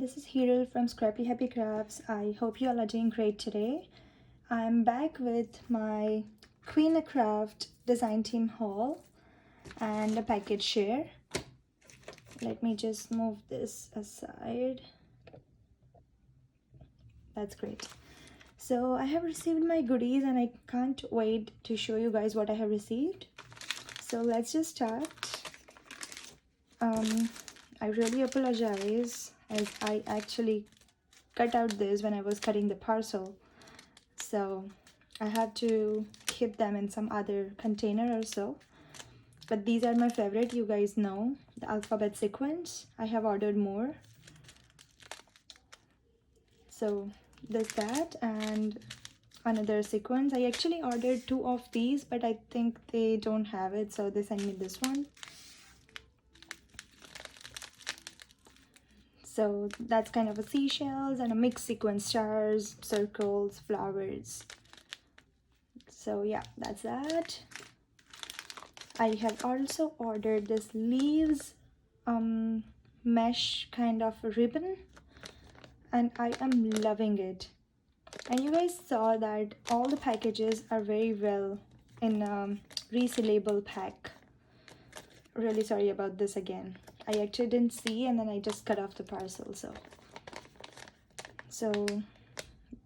this is Hero from Scrappy Happy Crafts. I hope you all are doing great today. I'm back with my Queencraft design team haul and a package share. Let me just move this aside. That's great. So I have received my goodies and I can't wait to show you guys what I have received. So let's just start. I really apologize as I actually cut out this when I was cutting the parcel, so I have to keep them in some other container or so. But these are my favorite, you guys know, the alphabet sequins. I have ordered more, so there's that and another sequence. I actually ordered 2 of these, but I think they don't have it, so they sent me this one. So that's kind of a seashells and a mixed sequence, stars, circles, flowers. So yeah, that's that. I have also ordered this leaves mesh kind of ribbon, and I am loving it. And you guys saw that all the packages are very well in resealable pack. Really sorry about this again. I actually didn't see and then I just cut off the parcel. So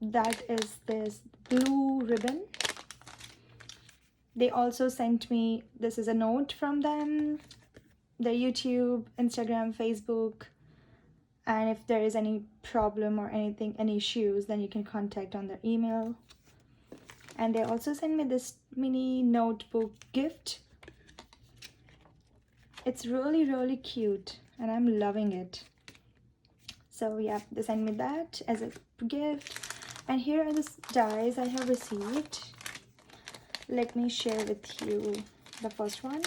that is this blue ribbon. They also sent me, this is a note from them, their YouTube, Instagram, Facebook, and if there is any problem or anything, any issues, then you can contact on their email. And they also sent me this mini notebook gift. It's really cute and I'm loving it. So yeah, they sent me that as a gift. And here are the dies I have received. Let me share with you the first one.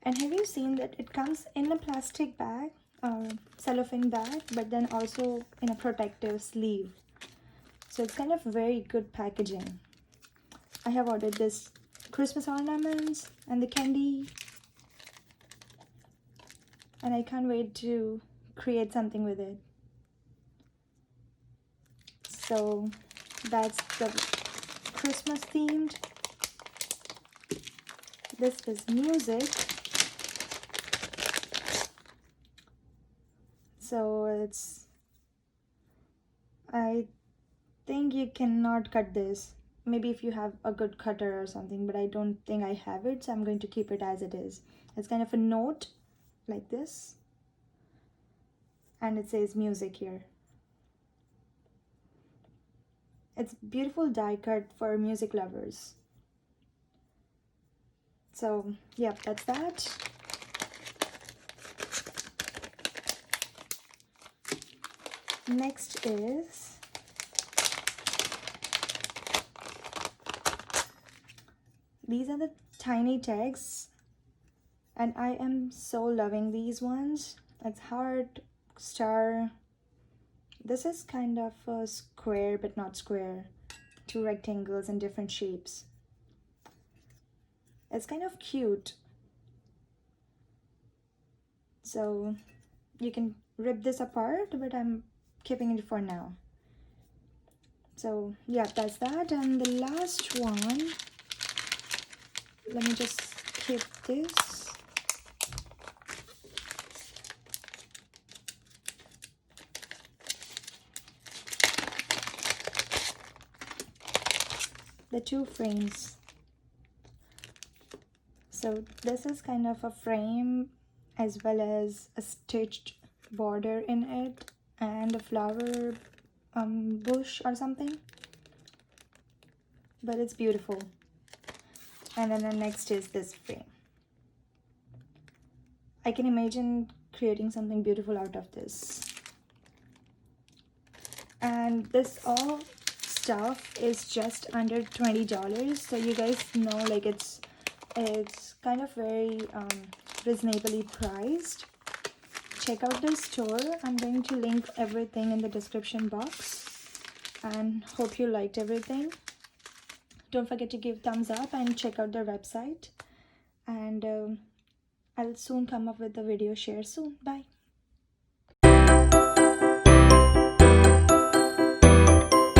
And have you seen that it comes in a plastic bag, cellophane bag, but then also in a protective sleeve. So it's kind of very good packaging. I have ordered this Christmas ornaments and the candy, and I can't wait to create something with it. So that's the Christmas themed. This is music. So it's, I think you cannot cut this. Maybe if you have a good cutter or something, but I don't think I have it, so I'm going to keep it as it is. It's kind of a note like this, and it says music here. It's beautiful die cut for music lovers. So yeah, that's that. Next is these are the tiny tags, and I am so loving these ones. It's heart, star. This is kind of a square but not square, 2 rectangles in different shapes. It's kind of cute. So you can rip this apart, but I'm keeping it for now. So yeah, that's that. And the last one, let me just keep this. The 2 frames. So this is kind of a frame as well as a stitched border in it and a flower bush or something, but it's beautiful. And then the next is this frame. I can imagine creating something beautiful out of this. And this all stuff is just under $20, so you guys know, like, it's kind of very reasonably priced. Check out the store. I'm going to link everything in the description box, and hope you liked everything. Don't forget to give thumbs up and check out their website. And I'll soon come up with the video share soon. Bye.